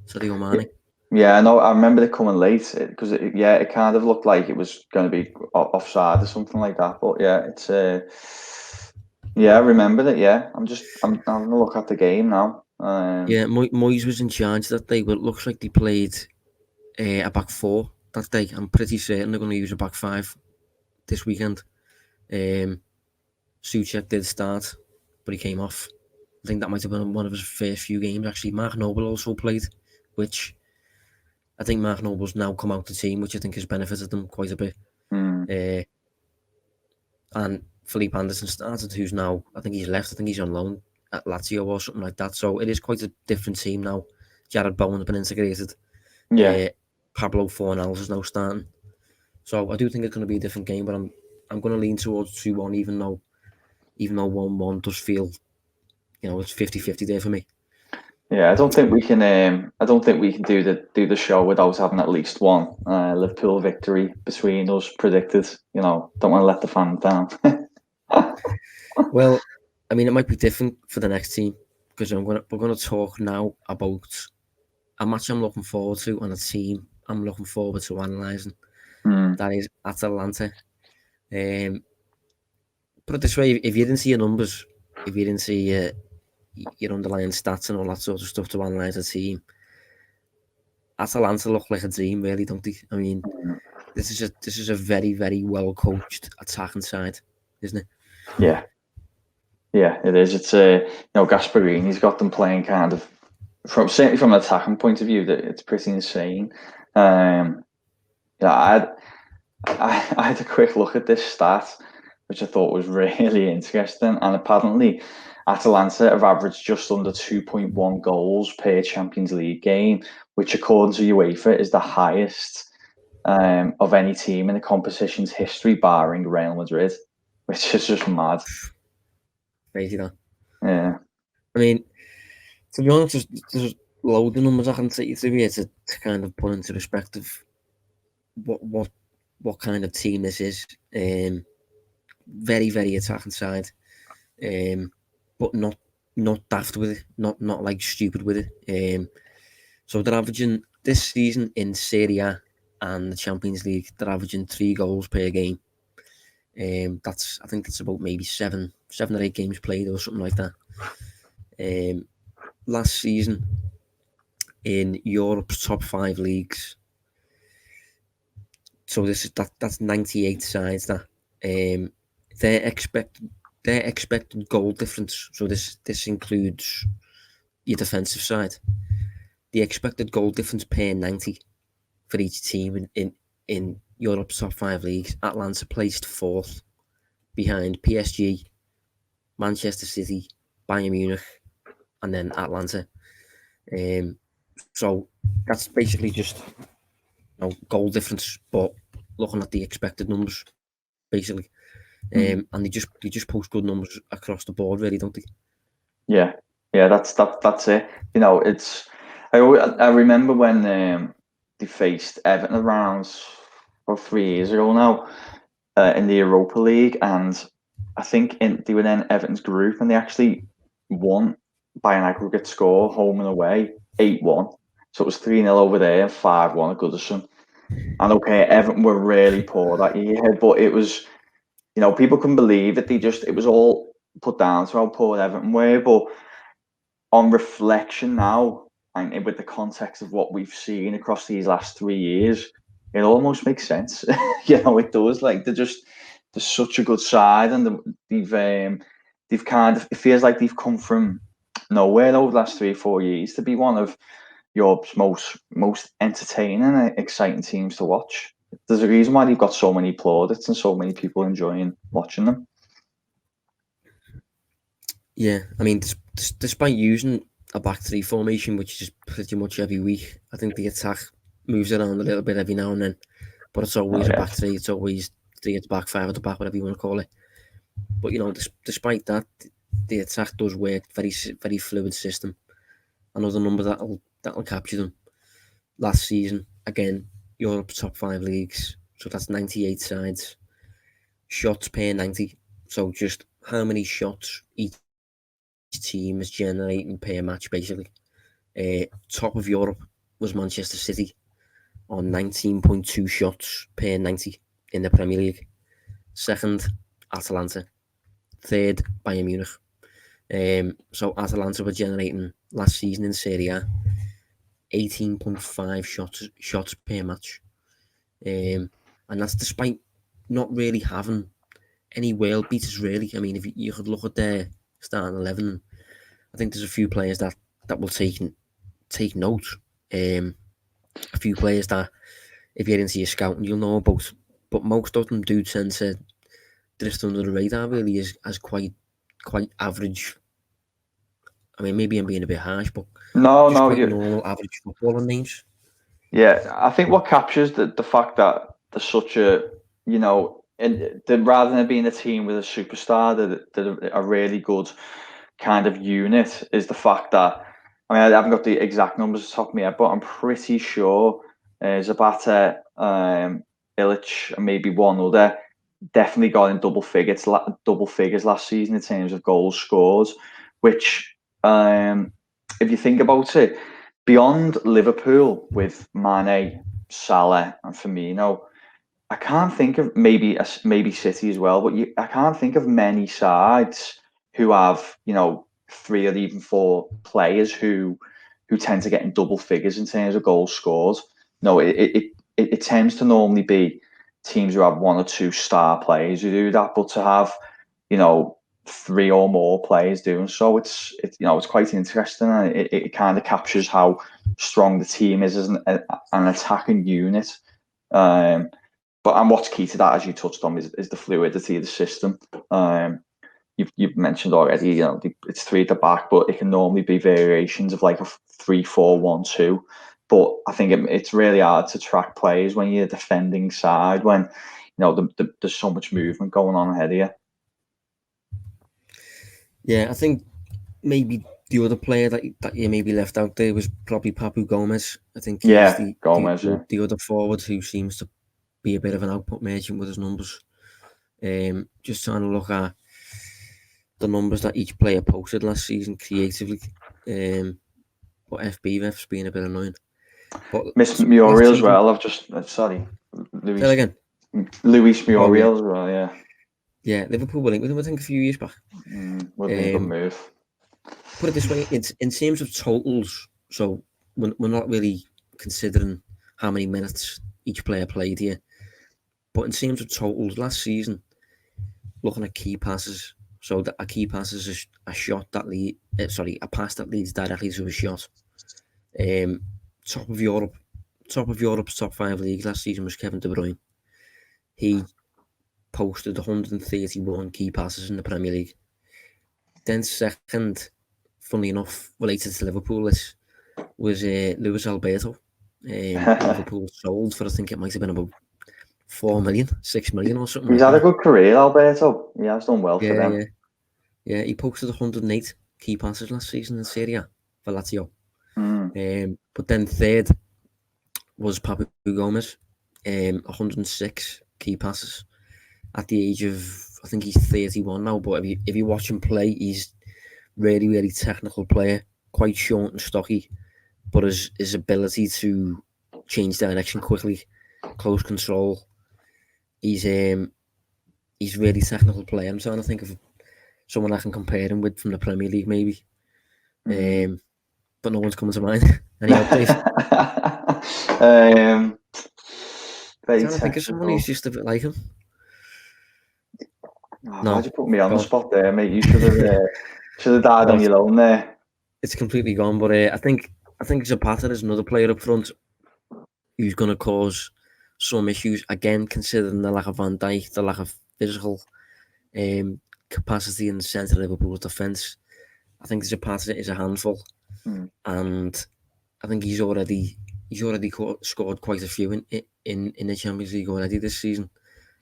Sadio Mane. Yeah, no, I remember it coming late because it kind of looked like it was going to be offside or something like that. But yeah, it's I remember it. Yeah, I'm having a look at the game now. Moyes was in charge that day, but it looks like they played a back four that day. I'm pretty certain they're going to use a back five this weekend. Soucek did start, but he came off. I think that might have been one of his first few games. Actually, Mark Noble also played, which I think Mark Noble's now come out the team, which I think has benefited them quite a bit. And Felipe Anderson started, who's now, I think he's left. I think he's on loan at Lazio or something like that. So it is quite a different team now. Jared Bowen has been integrated. Yeah. Pablo Fornals is now starting. So I do think it's going to be a different game, but I'm going to lean towards 2-1, even though 1-1 does feel, it's 50-50 there for me. Yeah, I don't think we can. Do the show without having at least one Liverpool victory between us predicted. Don't want to let the fans down. Well, I mean, it might be different for the next team because we're going to talk now about a match I'm looking forward to and a team I'm looking forward to analysing. That is Atalanta. Put it this way: if you didn't see your numbers, if you didn't see your underlying stats and all that sort of stuff to analyse a team, Atalanta look like a team, really, don't they? I mean, this is a very, very well coached attacking side, isn't it? Yeah, it is. It's Gasparini's got them playing kind of certainly from an attacking point of view that it's pretty insane. I had a quick look at this stat, which I thought was really interesting, and apparently Atalanta have averaged just under 2.1 goals per Champions League game, which according to UEFA is the highest of any team in the competition's history, barring Real Madrid, which is just mad. Crazy, that. Yeah. I mean, to be honest, there's loads of numbers I can take you through here to kind of put into perspective what kind of team this is. Very, very attacking side, but not daft with it, not like stupid with it. So they're averaging this season in Serie A and the Champions League, they're averaging 3 goals per game. I think that's about maybe 7 or 8 games played or something like that. Last season in Europe's top 5 leagues, so that's 98 sides. That their expected goal difference. So this includes your defensive side. The expected goal difference per 90 for each team in Europe's top 5 leagues. Atalanta placed 4th behind PSG, Manchester City, Bayern Munich, and then Atalanta. So that's basically just goal difference, but looking at the expected numbers, basically. And they just post good numbers across the board, really, don't they? Yeah, that's it. It's I remember when they faced Everton around 3 years ago now in the Europa League, and I think they were in Everton's group, and they actually won by an aggregate score, home and away, 8-1. So it was 3-0 over there and 5-1 at Goodison. And okay, Everton were really poor that year, but it was, people couldn't believe it. It was all put down to how poor Everton were. But on reflection now, and with the context of what we've seen across these last 3 years, it almost makes sense. It does. Like they're such a good side, and they've kind of, it feels like they've come from nowhere over the last 3 or 4 years to be one of Europe's most entertaining and exciting teams to watch. There's a reason why they've got so many plaudits and so many people enjoying watching them. Yeah, I mean, despite using a back 3 formation, which is pretty much every week, I think the attack moves around a little bit every now and then, but it's always a back 3. It's always 3 at the back, 5 at the back, whatever you want to call it. But despite that, the attack does work. Very, very fluid system. Another number that'll capture them. Last season, again, Europe's top 5 leagues, so that's 98 sides. shots per 90. So just how many shots each team is generating per match, basically. Top of Europe was Manchester City on 19.2 shots per 90 in the Premier League. Second, Atalanta. Third, Bayern Munich. So Atalanta were generating last season in Serie A 18.5 shots per match. And that's despite not really having any world beaters, really. I mean, if you could look at their starting 11, I think there's a few players that will take note. A few players that, if you're into your scouting, you'll know about. But most of them do tend to drift under the radar, really, as quite average. I mean, maybe I'm being a bit harsh, but just quite normal, average footballer names. Yeah, I think what captures the fact that there's such a, and rather than being a team with a superstar, that a really good kind of unit is the fact that, I mean, I haven't got the exact numbers off the top of my head, but I'm pretty sure Zapata, Ilic, and maybe one other definitely got in double figures last season in terms of goals scored, which, if you think about it, beyond Liverpool with Mane, Salah, and Firmino, I can't think of maybe City as well, but I can't think of many sides who have 3 or even 4 players who tend to get in double figures in terms of goals scored. No, it tends to normally be teams who have 1 or 2 star players who do that, but to have 3 or more players doing so, it's quite interesting, and it kind of captures how strong the team is as an attacking unit. But what's key to that, as you touched on, is the fluidity of the system. You've mentioned already, it's 3 at the back, but it can normally be variations of like a 3-4-1-2. But I think it's really hard to track players when you're a defending side, when there's so much movement going on ahead of you. Yeah, I think maybe the other player that you maybe left out there was probably Papu Gomez. I think he's the other forward who seems to be a bit of an output merchant with his numbers. Just trying to look at the numbers that each player posted last season creatively. But FBref's being a bit annoying. But Miss Muriel as well. Luis Muriel as well. Yeah. Yeah, Liverpool were linked with him, I think, a few years back. Would have been a good move. Put it this way, in terms of totals, so we're not really considering how many minutes each player played here. But in terms of totals, last season, looking at key passes, so a key pass is a pass that leads directly to a shot. Top of Europe's top 5 leagues last season was Kevin De Bruyne. He posted 131 key passes in the Premier League. Then second, funnily enough, related to Liverpool, was Luis Alberto. Liverpool sold for, I think it might have been about 4 million, 6 million or something. He's had a good career, Alberto. He has done well for them. Yeah, he posted 108 key passes last season in Serie A for Lazio. But then third was Papu Gomez, 106 key passes at the age of, I think he's 31 now, but if you watch him play, he's really, really technical player, quite short and stocky, but his ability to change direction quickly, close control, he's really technical player. I'm trying to think of someone I can compare him with from the Premier League, maybe. But no one's coming to mind. Any updates? Very trying to think of someone who's just a bit like him. Why'd you put me on the spot there, mate? You should have died on your own there. It's completely gone, but I think Zapata is another player up front who's going to cause some issues, again, considering the lack of Van Dijk, the lack of physical capacity in the centre of Liverpool's defence. I think Zapata is a handful, and I think he's already scored quite a few in the Champions League already this season.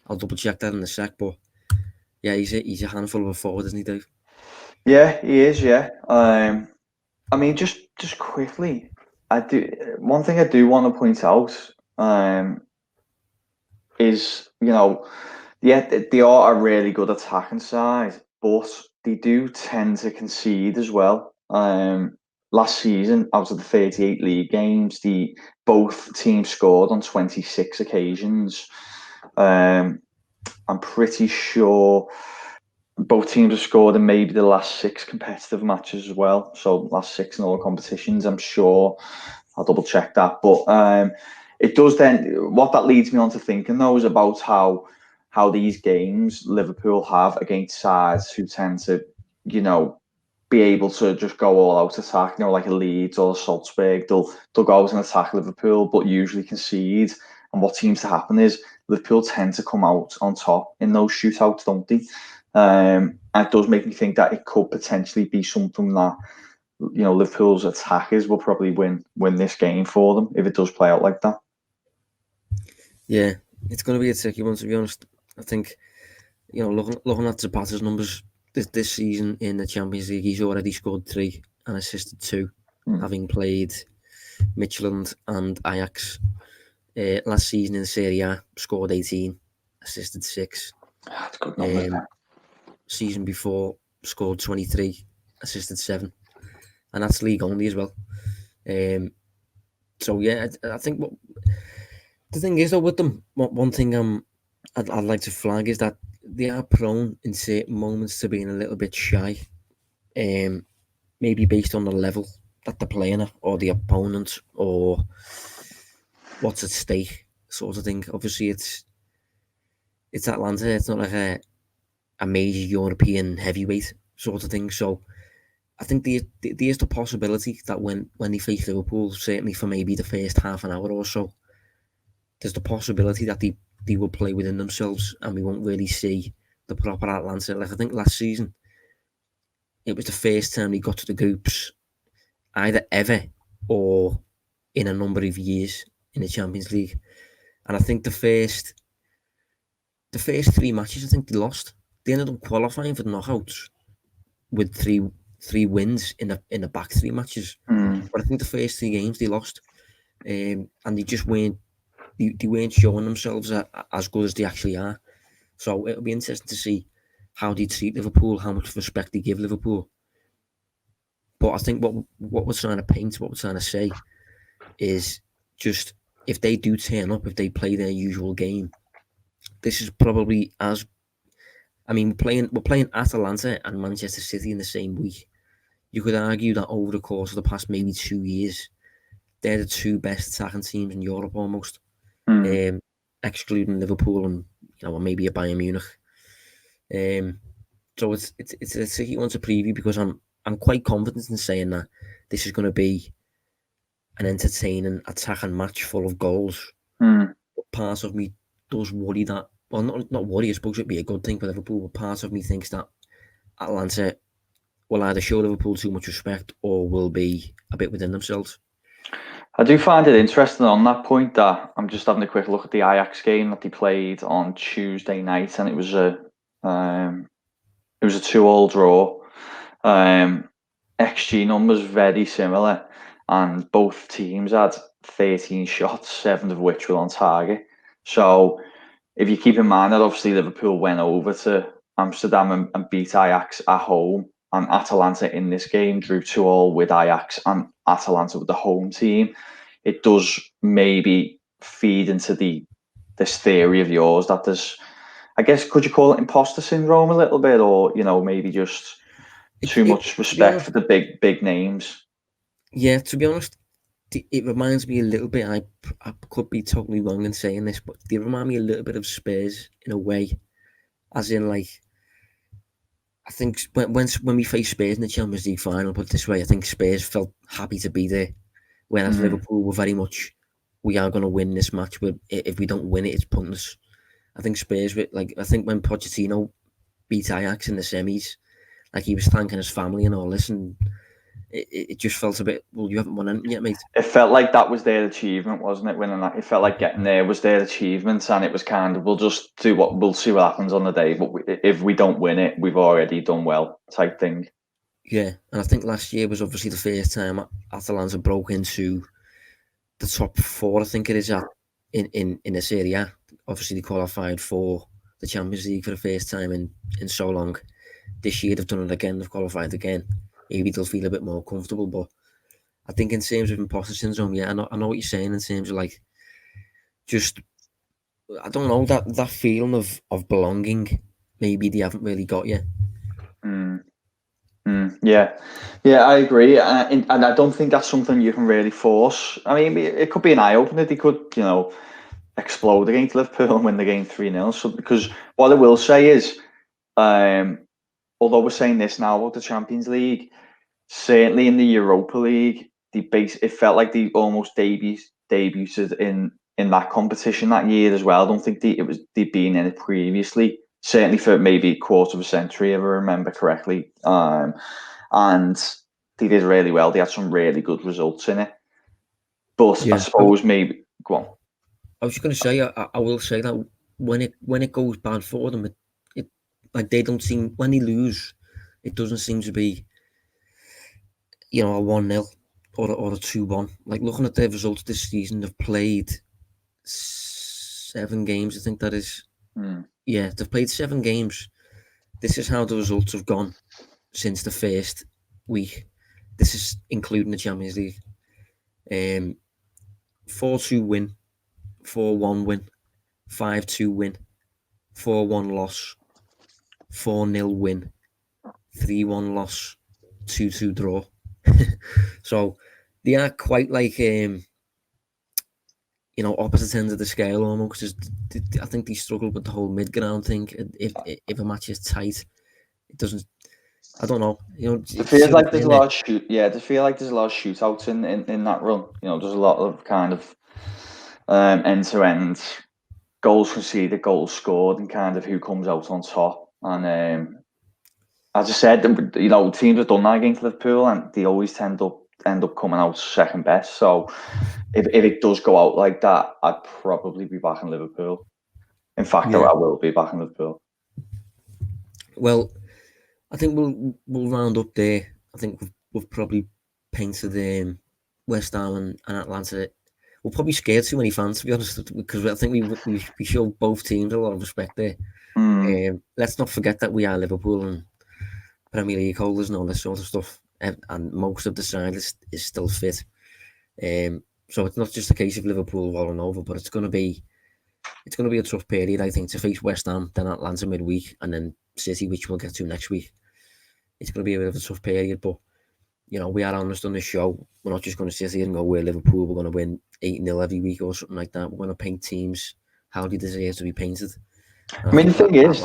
I'll double check that in a sec, but yeah, he's a handful of a forward, isn't he, Dave? Yeah, he is. Yeah. I mean, just quickly, one thing I do want to point out is Yeah, they are a really good attacking side, but they do tend to concede as well. Last season, out of the 38 league games, both teams scored on 26 occasions. I'm pretty sure both teams have scored in maybe the last 6 competitive matches as well. So last 6 in all competitions, I'm sure. I'll double check that. But it does then, what that leads me on to thinking though is about how these games Liverpool have against sides who tend to, be able to just go all out attack, like a Leeds or a Salzburg. They'll go out and attack Liverpool, but usually concede. And what seems to happen is Liverpool tend to come out on top in those shootouts, don't they? And it does make me think that it could potentially be something that Liverpool's attackers will probably win this game for them if it does play out like that. Yeah, it's going to be a tricky one, to be honest. I think, looking at Zapata's numbers this season in the Champions League, he's already scored 3 and assisted 2, having played Midtjylland and Ajax. Last season in Serie A, scored 18, assisted 6. That's good number. Season before, scored 23, assisted 7. And that's league only as well. So yeah, I think the thing is though with them, one thing I'd like to flag is that they are prone in certain moments to being a little bit shy. Maybe based on the level that they're playing at, or the opponent, or what's at stake, sort of thing. Obviously, it's Atalanta. It's not like a major European heavyweight sort of thing. So I think there's the possibility that when they face Liverpool, certainly for maybe the first half an hour or so, there's the possibility that they will play within themselves and we won't really see the proper Atalanta. Like I think last season, it was the first time they got to the groups, either ever or in a number of years in the Champions League. And I think the first 3 matches, I think they lost. They ended up qualifying for the knockouts with three wins in the back 3 matches. But I think the first 3 games they lost, and they just weren't showing themselves as good as they actually are. So it'll be interesting to see how they treat Liverpool, how much respect they give Liverpool. But I think what we're trying to paint, what we're trying to say, is just if they do turn up, if they play their usual game, this is probably we're playing Atalanta and Manchester City in the same week. You could argue that over the course of the past maybe 2 years, they're the 2 best attacking teams in Europe almost, excluding Liverpool and maybe a Bayern Munich. So it's a tricky one to preview because I'm quite confident in saying that this is going to be an entertaining attacking match full of goals. But part of me does worry that, well, not worry, I suppose it'd be a good thing for Liverpool, but part of me thinks that Atalanta will either show Liverpool too much respect or will be a bit within themselves. I do find it interesting on that point that I'm just having a quick look at the Ajax game that they played on Tuesday night, and it was a 2-2 draw. XG numbers very similar, and both teams had 13 shots, 7 of which were on target. So if you keep in mind that obviously Liverpool went over to Amsterdam and beat Ajax at home, and Atalanta in this game drew 2-2 with Ajax and Atalanta with the home team, it does maybe feed into this theory of yours that there's, I guess, could you call it imposter syndrome a little bit, or maybe just too much respect for the big names? Yeah, to be honest, it reminds me a little bit, and I could be totally wrong in saying this, but they remind me a little bit of Spurs in a way, as in like, I think when we faced Spurs in the Champions League final, put it this way, I think Spurs felt happy to be there, whereas Liverpool were very much, we are going to win this match, but if we don't win it, it's pointless. I think Spurs, I think when Pochettino beat Ajax in the semis, like he was thanking his family and all this, and it just felt a bit, well, you haven't won anything yet, mate. It felt like that was their achievement, wasn't it? Winning that, it felt like getting there was their achievement, and it was kind of, we'll see what happens on the day, but if we don't win it, we've already done well, type thing. Yeah, and I think last year was obviously the first time Atalanta broke into the top 4. I think it is in the Serie A. Obviously, they qualified for the Champions League for the first time in so long. This year they've done it again, they've qualified again. Maybe they'll feel a bit more comfortable, but I think in terms of imposter syndrome, I know what you're saying in terms of like, just, I don't know, that feeling of belonging, maybe they haven't really got yet. Yeah, I agree, and I don't think that's something you can really force. I mean, it could be an eye opener. They could, explode against Liverpool and win the game 3-0. So, because what I will say is, although we're saying this now about the Champions League, certainly in the Europa League, it felt like they almost debuted in that competition that year as well. I don't think they'd been in it previously. Certainly for maybe a quarter of a century, if I remember correctly. And they did really well. They had some really good results in it. But I suppose maybe go on. I was just going to say, I will say that when it goes bad for them, it like they don't seem, when they lose, it doesn't seem to be, a 1-0 or a 2-1. Like, looking at their results this season, they've played 7 games. I think that is. Yeah, they've played 7 games. This is how the results have gone since the first week. This is including the Champions League. 4-2 win, 4-1 win, 5-2 win, 4-1 loss, 4-0 win, 3-1 loss, 2-2 draw. So they are quite like opposite ends of the scale almost. Because I think they struggle with the whole mid-ground thing. If a match is tight, it doesn't. I don't know. It feels like there's a lot of shootouts in that run. There's a lot of kind of end-to-end goals conceded, goals scored, and kind of who comes out on top. And as I said, teams have done that against Liverpool, and they always end up coming out second best. So if it does go out like that, I'd probably be back in Liverpool. In fact, I will be back in Liverpool. Well, I think we'll round up there. I think we've probably painted West Ham and Atlanta. We're probably scared too many fans, to be honest, because I think we show both teams a lot of respect there. Let's not forget that we are Liverpool and Premier League holders and all this sort of stuff, and most of the side is still fit. So it's not just a case of Liverpool rolling over, but it's going to be a tough period, I think, to face West Ham, then Atlanta midweek, and then City, which we'll get to next week. It's going to be a bit of a tough period, but we are honest on this show. We're not just going to sit here and go, we're Liverpool, we're going to win 8-0 every week or something like that. We're going to paint teams how they deserve to be painted. I mean, the thing is,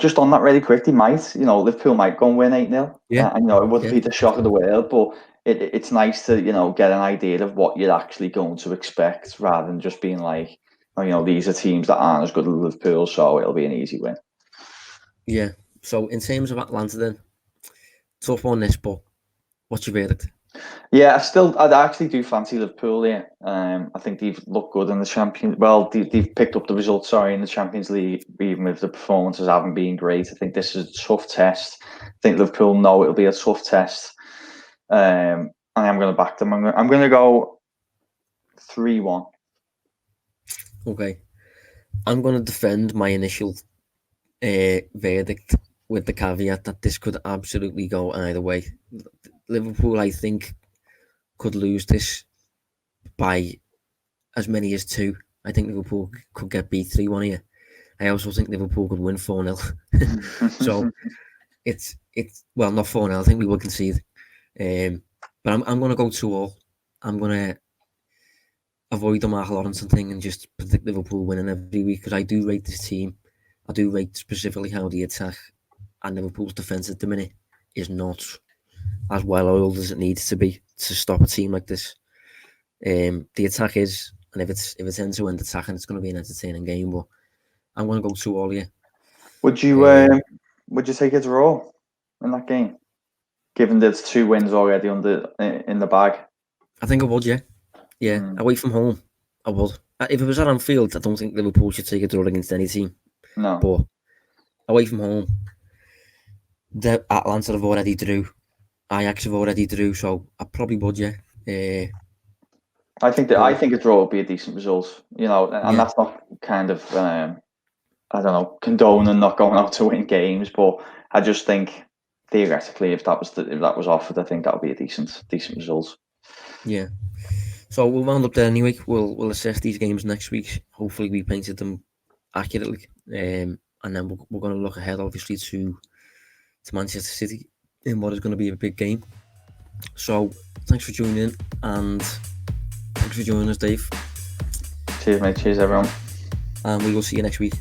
just on that really quick, Liverpool might go and win 8-0. Yeah. It wouldn't be the shock of the world, but it's nice to, get an idea of what you're actually going to expect rather than just being like, these are teams that aren't as good as Liverpool, so it'll be an easy win. Yeah. So in terms of Atlanta then, tough on this, but what's your verdict? Yeah, I actually do fancy Liverpool here. I think they've looked good in the Champions. Well, they've picked up the results, in the Champions League, even if the performances haven't been great. I think this is a tough test. I think Liverpool know it'll be a tough test. And I'm going to back them. I'm going to go 3-1. Okay. I'm going to defend my initial verdict with the caveat that this could absolutely go either way. Liverpool, I think, could lose this by as many as 2. I think Liverpool could get beat 3-1 here. I also think Liverpool could win 4-0. So it's well, not 4-0. I think we will concede. But I'm going to go 2-2. I'm going to avoid the Michail thing and just predict Liverpool winning every week, because I do rate this team. I do rate specifically how they attack, and Liverpool's defence at the minute is not as well oiled as it needs to be to stop a team like this. The attack is, and if it's end-to-end attacking, it's going to be an entertaining game. But I'm going to go 2-2 here. Would you take a draw in that game, given there's 2 wins already in the bag? I think I would, yeah. Away from home, I would. If it was at Anfield, I don't think Liverpool should take a draw against any team. No. But away from home, the Atlanta have already drew. Ajax have already drew, so I probably would, yeah. I think a draw would be a decent result, and that's not kind of I don't know, condoning not going out to win games, but I just think theoretically, if that was offered, I think that would be a decent result. Yeah. So we'll round up there anyway. We'll assess these games next week. Hopefully, we painted them accurately, and then we're going to look ahead, obviously, to Manchester City in what is going to be a big game. So thanks for tuning in, and thanks for joining us, Dave. Cheers, mate. Cheers, everyone. And we will see you next week.